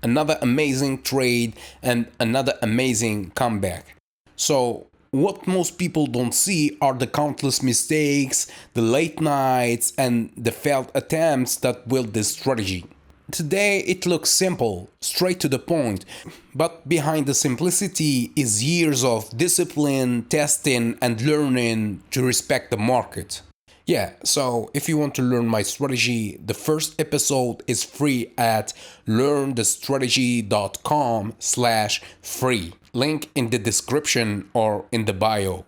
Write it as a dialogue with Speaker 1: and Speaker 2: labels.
Speaker 1: another amazing trade, and another amazing comeback. So, what most people don't see are the countless mistakes, the late nights, and the failed attempts that built this strategy. Today it looks simple, straight to the point, but behind the simplicity is years of discipline, testing, and learning to respect the market. Yeah, so if you want to learn my strategy, the first episode is free at learnthestrategy.com/free. Link in the description or in the bio.